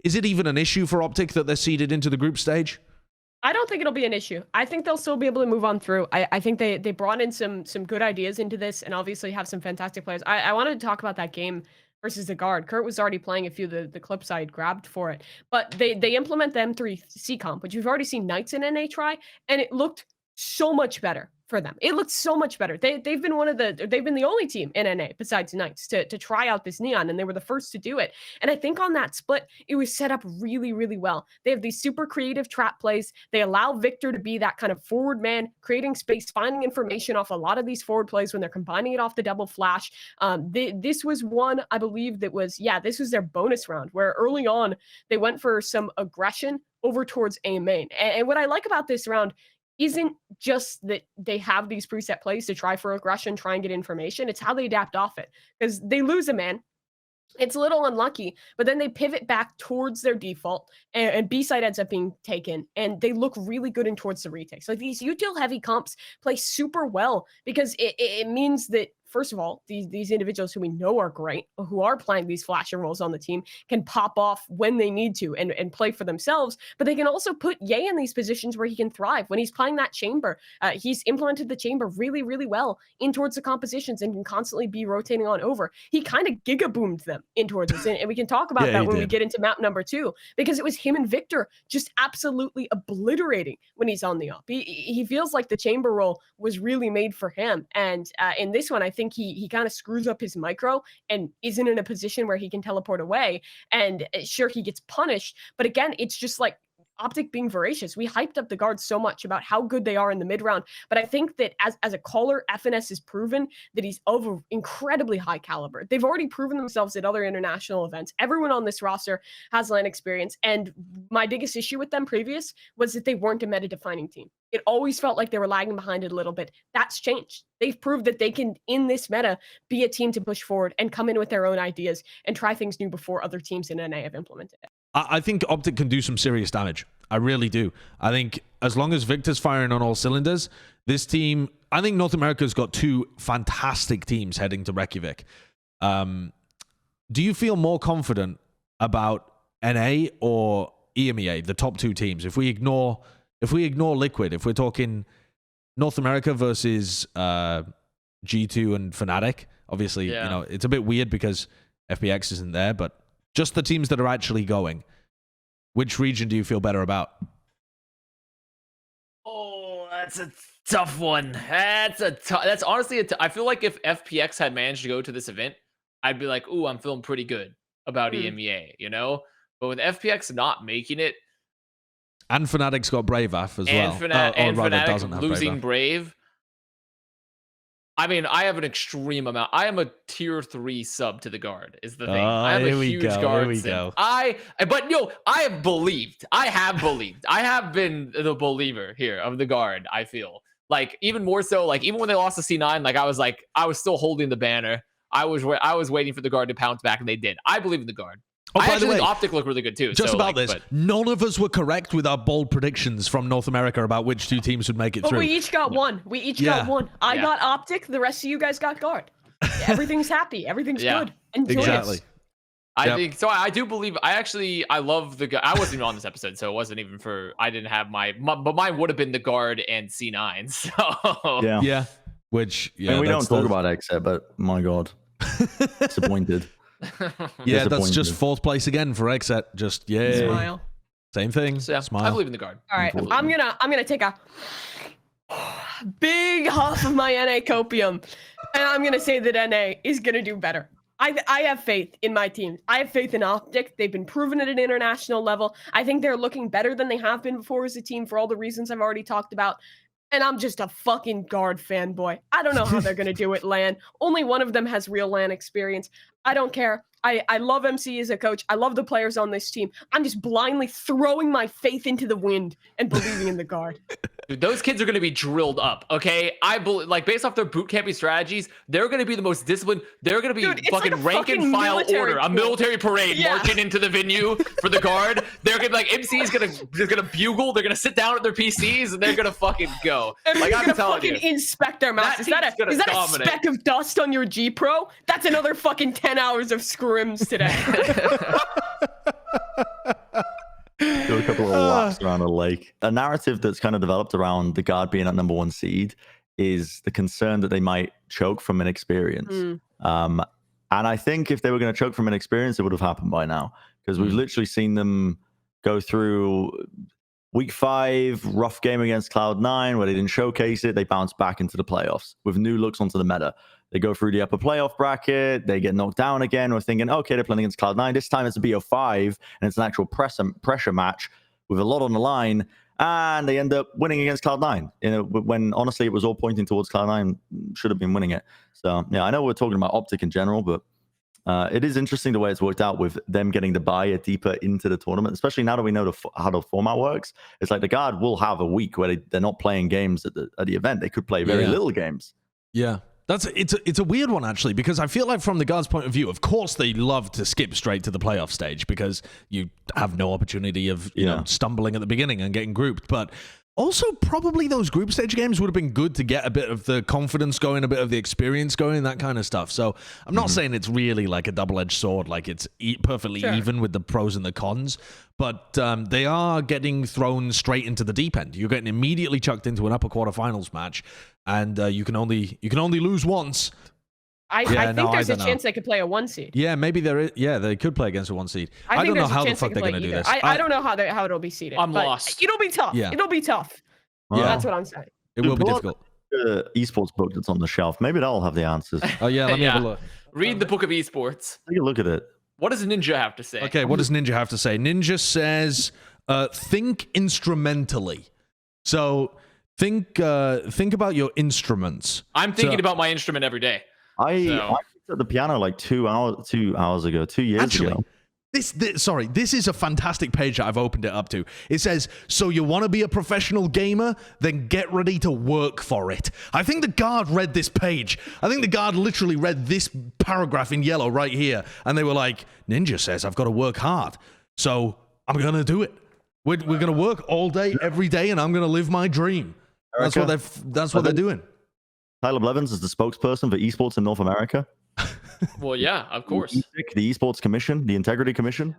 is it even an issue for Optic that they're seeded into the group stage? I don't think it'll be an issue. I think they'll still be able to move on through. I think they brought in some good ideas into this, and obviously have some fantastic players. I wanted to talk about that game versus the guard. Kurt was already playing a few of the clips I had grabbed for it, but they implement the M3 C comp, which you've already seen Knights in NA try, and it looked so much better for them. It looked so much better. They've been the only team in NA besides Knights to try out this Neon, and they were the first to do it. And I think on that split, it was set up really, really well. They have these super creative trap plays. They allow Victor to be that kind of forward man, creating space, finding information off a lot of these forward plays when they're combining it off the double flash. This was one, I believe, that was, this was their bonus round, where early on, they went for some aggression over towards A main. And what I like about this round isn't just that they have these preset plays to try for aggression, try and get information. It's how they adapt off it. Because they lose a man. It's a little unlucky, but then they pivot back towards their default, and B-side ends up being taken, and they look really good in towards the retakes. Like, these util heavy comps play super well because it means that, first of all, these individuals who we know are great, who are playing these flasher roles on the team, can pop off when they need to and play for themselves, but they can also put Ye in these positions where he can thrive. When he's playing that chamber, he's implemented the chamber really, really well in towards the compositions and can constantly be rotating on over. He kind of giga-boomed them in towards us, and we can talk about that when we get into map number 2, because it was him and Victor just absolutely obliterating when he's on the op. He feels like the chamber role was really made for him, and in this one, I think he kind of screws up his micro and isn't in a position where he can teleport away. And sure, he gets punished, but again, it's just like Optic being voracious. We hyped up the guards so much about how good they are in the mid round, but I think that as a caller, FNS has proven that he's of incredibly high caliber. They've already proven themselves at other international events. Everyone on this roster has LAN experience, and my biggest issue with them previous was that they weren't a meta-defining team. It always felt like they were lagging behind it a little bit. That's changed. They've proved that they can, in this meta, be a team to push forward and come in with their own ideas and try things new before other teams in NA have implemented it. I think Optic can do some serious damage. I really do. I think as long as Victor's firing on all cylinders, this team, I think North America's got 2 fantastic teams heading to Reykjavik. Do you feel more confident about NA or EMEA, the top 2 teams? If we ignore Liquid, if we're talking North America versus G2 and Fnatic, obviously, you know, it's a bit weird because FPX isn't there, but just the teams that are actually going, which region do you feel better about? Oh, that's a tough one. That's honestly I feel like if FPX had managed to go to this event, I'd be like, ooh, I'm feeling pretty good about EMEA, you know? But with FPX not making it, and Fnatic's got Brave AF as well. And Fnatic losing Brave. I mean, I have an extreme amount. I am a tier 3 sub to the guard, is the thing. I am a huge guard sim. I have believed. I have been the believer here of the guard, I feel. Like, even more so, like, even when they lost to C9, I was still holding the banner. I was waiting for the guard to pounce back, and they did. I believe in the guard. Oh, I by actually the way, think Optic look really good too. Just about this, none of us were correct with our bold predictions from North America about which 2 teams would make it through. But we each got one. We each got one. I got Optic. The rest of you guys got guard. Everything's happy. Everything's good. Enjoy exactly. it. I think so. I do believe. I love the guard. I wasn't even on this episode, so it wasn't even for. I didn't have but mine would have been the guard and C9. So yeah. Which and we don't talk about XSET, but my god, disappointed. Yeah, that's just 4th place again for XSET. Just Smile. Same thing. So, Smile. I believe in the guard. All right, I'm gonna take a big huff of my NA copium, and I'm gonna say that NA is gonna do better. I have faith in my team. I have faith in Optic. They've been proven at an international level. I think they're looking better than they have been before as a team for all the reasons I've already talked about. And I'm just a fucking guard fanboy. I don't know how they're going to do it, LAN. Only one of them has real LAN experience. I don't care. I love MC as a coach. I love the players on this team. I'm just blindly throwing my faith into the wind and believing in the guard. Dude, those kids are going to be drilled up, okay? I believe, like, based off their boot camping strategies, they're going to be the most disciplined. They're going to be fucking like rank and file order, a military parade marching into the venue for the guard. They're going to, like, MC is going to bugle. They're going to sit down at their PCs and they're going to fucking go. Like, I'm telling you. Inspect their mouse. Is that a speck of dust on your G Pro? That's another fucking 10 hours of scrims today. a couple of laps around a lake. A narrative that's kind of developed around the Guard being at #1 seed is the concern that they might choke from inexperience. And I think if they were going to choke from inexperience, it would have happened by now, because we've literally seen them go through week 5, rough game against Cloud9 where they didn't showcase it. They bounced back into the playoffs with new looks onto the meta. They go through the upper playoff bracket. They get knocked down again. We're thinking, okay, they're playing against Cloud9. This time it's a BO5, and it's an actual pressure match with a lot on the line. And they end up winning against Cloud9, when honestly it was all pointing towards Cloud9 should have been winning it. So yeah, I know we're talking about Optic in general, but it is interesting the way it's worked out with them getting the buy deeper into the tournament, especially now that we know how the format works. It's like the Guard will have a week where they're not playing games at the event. They could play very little games. Yeah. It's a weird one, actually, because I feel like from the Guards' point of view, of course they love to skip straight to the playoff stage because you have no opportunity of you know stumbling at the beginning and getting grouped. But also probably those group stage games would have been good to get a bit of the confidence going, a bit of the experience going, that kind of stuff. So I'm not saying it's really like a double-edged sword, like it's perfectly even with the pros and the cons, but they are getting thrown straight into the deep end. You're getting immediately chucked into an upper quarterfinals match, and you can only lose once. I think there's a chance they could play a 1 seed. Yeah, maybe there is. Yeah, they could play against a 1 seed. I don't know how the fuck they're going to do this. I don't know how it'll be seeded. I'm lost. It'll be tough. Yeah. It'll be tough. Yeah, that's what I'm saying. It will be difficult. Esports book that's on the shelf. Maybe that'll have the answers. Oh yeah, let me have a look. Read the book of esports. Take a look at it. What does Ninja have to say? Okay, what does Ninja have to say? Ninja says, think instrumentally. So think about your instruments. I'm thinking about my instrument every day. I picked up the piano like 2 years ago. This is a fantastic page that I've opened it up to. It says, so you want to be a professional gamer? Then get ready to work for it. I think the Guard read this page. I think the Guard literally read this paragraph in yellow right here. And they were like, Ninja says I've got to work hard. So I'm going to do it. We're going to work all day, every day, and I'm going to live my dream. That's what they're doing. Tyler Blevins is the spokesperson for esports in North America. Well, yeah, of course. The Esports Commission, the Integrity Commission.